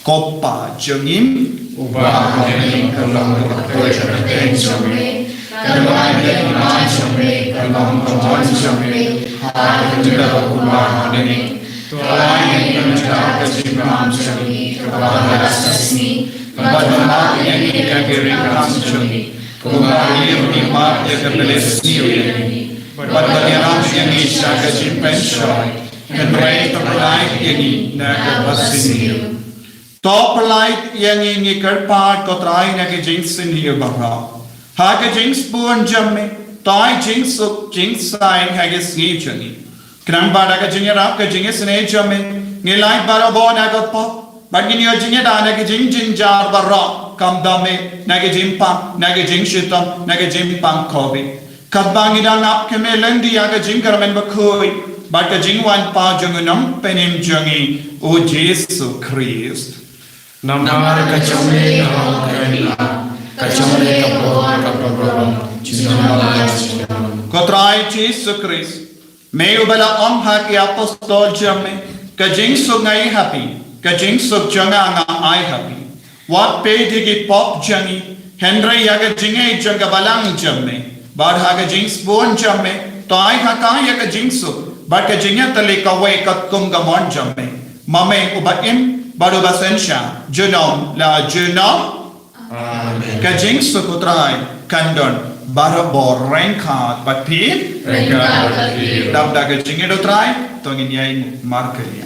kopa jingim Uba kami kalong kakoi syaraten syamri, kalong yang iman syamri, kalong kawan syamri, hal juga uba kami. Tuhan yang menjaga kesimpulan syamri, kepada sesni, kepada yang dikagirikan syamri, kembali menikmat yang kembali sendiri, pada yang isya kesimpulan syamri, dan mereka terlaik yang naga bersini. Top light yang ini kerpat kotrai na ke jingsin hiu barra. Ha ke jings buon jamme, tai jingsuk jingsain ha ke sni jani. Kran bada ke jingerap ke jingis ne jamme, ngilai bara bo na ke pop. Bagin yo jingeda na ke jing jar barra. Kam dame na ke jimpa, na ke jing shitam, na ke jimpang kobi. Kat bangi dan ap ke melendi ya ke jingkar men bakui. Bad ke jingwan pa jungunam penim jangi. O Jesus Christ. Namar kacamle kahila, kacamle kapor kapor, chinamala chinam. Kotrai Jesus Christ. May ubala ha ki apostol jamme, ka jingsuk ngai happy, ka jingsuk janga nga ai happy. What pay digi pop jangi, Henry yaga jinge jaga balang jamme. Bar haga jings bon jamme. Toy haka yaga jingsu. Bar ka jinga tali kawe kat kum gamon jamme. Mame ubaim baru basensha. Junom la junom. Amen. Ka jingsu kutrai kandon. Bara boreng khat but pir. Rengkat berpir. Dab daga jinge do trai. Tongin yai markelia.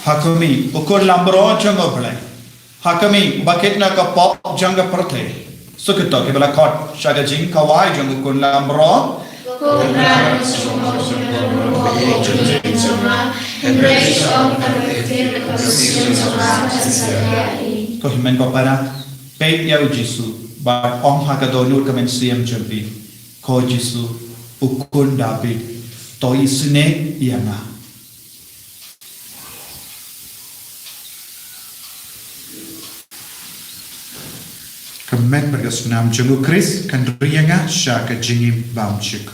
Hakumi ukur lambro jango bhle. Hakumi bakit na ka pop janga prathe. Sukito ke bala khot shaga jing kawai jango ukur lambro. Ko himen ko para peit ya Jisu ba om hakadonur kamen siam jambi. Ko Jisu ukur David to isne yanga. Kemek berkesunam jenguk Kris kan rianga syaka jingim bam chik.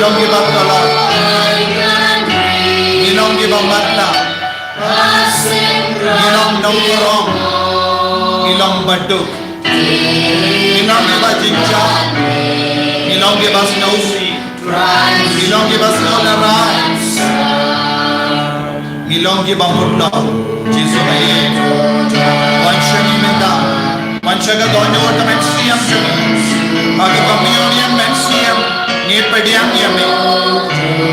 Ngilong gibang tolong. Ngilong gibang matla. Ngilong nongkorong. Ngilong baduk. Ngilong gibang jinja. Ngilong gibang snowsi. Ngilong gibang snowlarai. Ngilong gibang murla. Jesus may Wanshani menda. Wanshaga dono ta mensiam jami. Agi pamioniam mensiam ni pediam yame.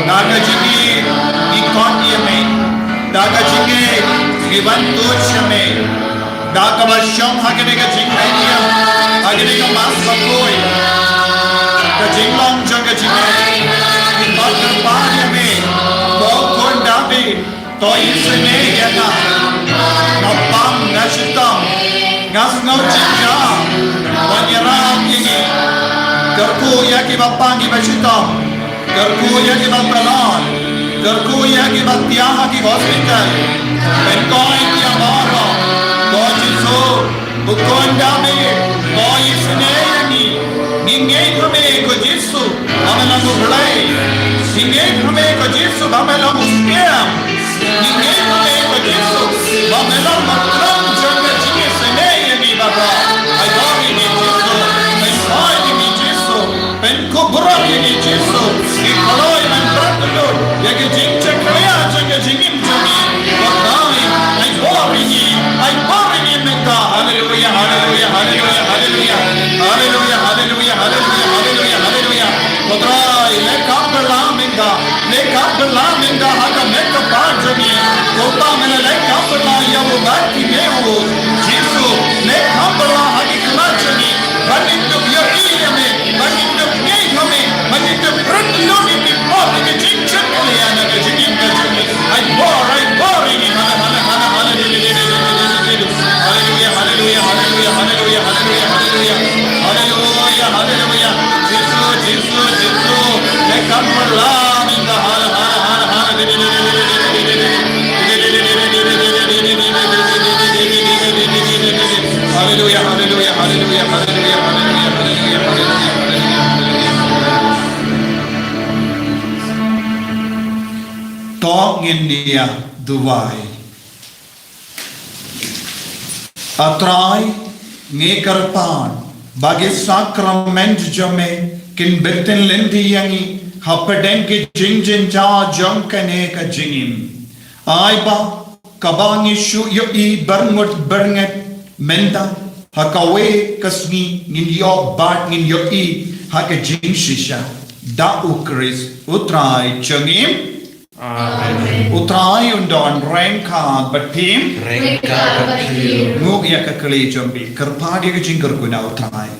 Daga jigi ni kon yame. Daga jigi ni bantu yame. Daga basham hagene ga jingaiam. Hagene ga mas bakoi. Ga jinglong jaga jigi. Ni bakar pa yame. Bokon dabi. To isne yana. Napam nashitam. Ngas ngau jinja. Wanyaram yingi. Garku yaki bapangi bashitam. Garku yaki batalon. Garku yaki batyaha ki hospital. Benkoi ki amaro. Go jisu. Bukon dami. Go isne yani. Ningay kame ko jisu. Amalangu bhlai. Ningay kame ko jisu. Amalangu scam. Ningay kame ko jisu. Amalangu matram janga jinge sene yani baba. I love you jisu. I find you jisu. Ben kubra yani jisu. Ikaloi man bratulur. Yagi jincha kaya janga jingim jami. Wakai. I worry you. I worry you menta. Hallelujah. Hallelujah. Hallelujah. Hallelujah. Hallelujah. Hallelujah. Hallelujah. Hallelujah. Hallelujah. Kodrai lekap berlaminda. Lekap berlaminda. Haga meka pajami. Kota mena lekap berlaya ubati mehu. Jisu lekap berlah hagi kelajani. Baninduk yariame. Baninduk ngehame. Baninduk berluni di pot. Ini jinjat kalian aga jingim kajami. I bore ini. Hallelujah. Hallelujah. Hallelujah. Hallelujah. Hallelujah. Hallelujah. Hallelujah. Hallelujah. Jisu. Lekap berlaminda. Hallelujah, hallelujah, hallelujah, hallelujah, hallelujah, hallelujah, hallelujah. Tong India, Dubai. Atrai ngekarpan bagi sakrament jame kin berten lendi yangi hapeden ke jingjin ja jongkane ka jingim. Aiba kabangi shu yoi bernget menda hakawe kasni ngin yo bat ngin yoi haka jing shisha da ukris utrai jangim. Amen. Utrai undon rengka batim. Nguk ya kakali jambi kerpadi ke jingker guna utrai.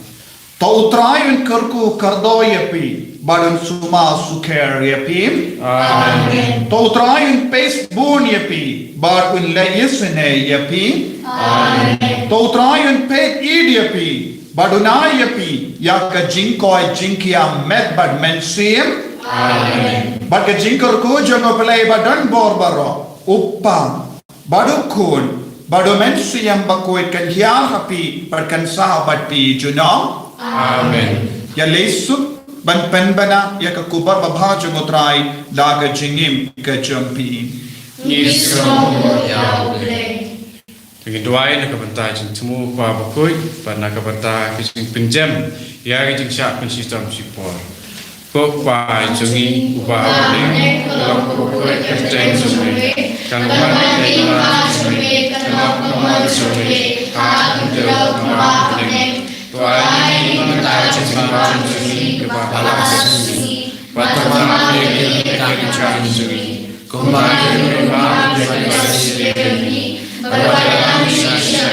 Ta utrai un kerku kardo yapi badun suma suker yapi. Amen. Ta utrai un pesbun yapi badun layisne yapi. Amen. Ta utrai un pet id yapi badunai yapi yaka jingkoi jingkia met bad mensim. Amen. Bad jingkor ko jango pelai badan borbaro uppa badukun badu mensi yang bakuit kan hiar hapi perkan sahabat pi junong. Amen. Ya lesu ban penbana ya kakubar babha jungotrai daga jingim ke jampi. Nisro ya ule. Dengan doa nak kebentar semua bakuit pada nak kebentar kisah pinjam ya kisah siap pensistem sipor. Bapa jungi ubah boleh kalau kuat kerja semua kalau mana kita semua kalau semua hak untuk rumah boleh doa ini mengenai semua jungi kepada kasih bapa kita kerja jungi kembali rumah dari sini berada di sisi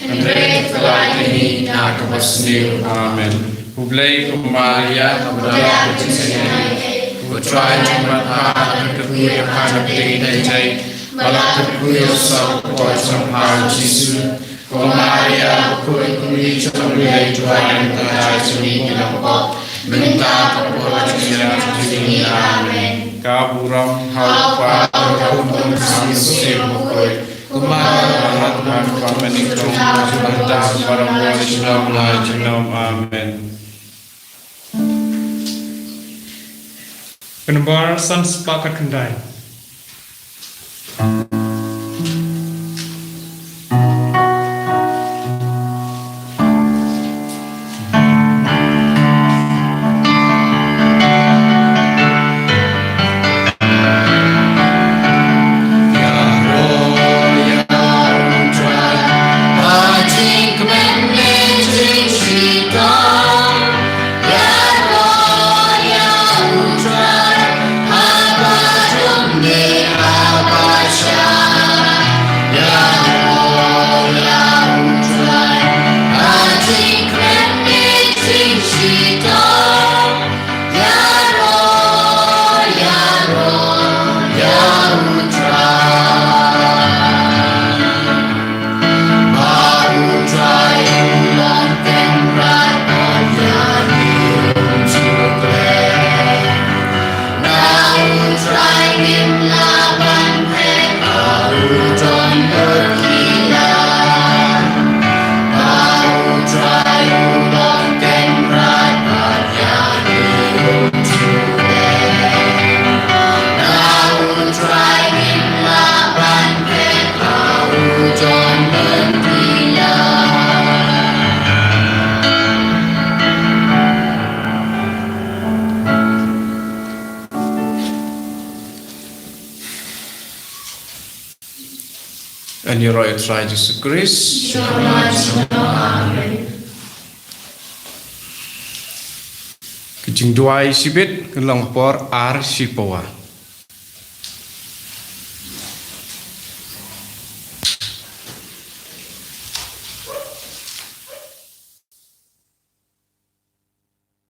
Andrei pelajari nak bersih. Amen.Ублей Maria kepada kecintaan, bertrai cuma hal kedua hal berdiri balak kedua support sampai Yesus. Maria berkuih cuma tuan terhadap semua minta kepada kecintaan. Amen. Kaburam hal untuk sampai berkuih. Kumara Tuhan kami nikung sebentar barang boleh Islam. Amen. Kenembar san sepakat kendai. And your right try Jesus Christ. Kijing duai sibit kelong por ar sipawa.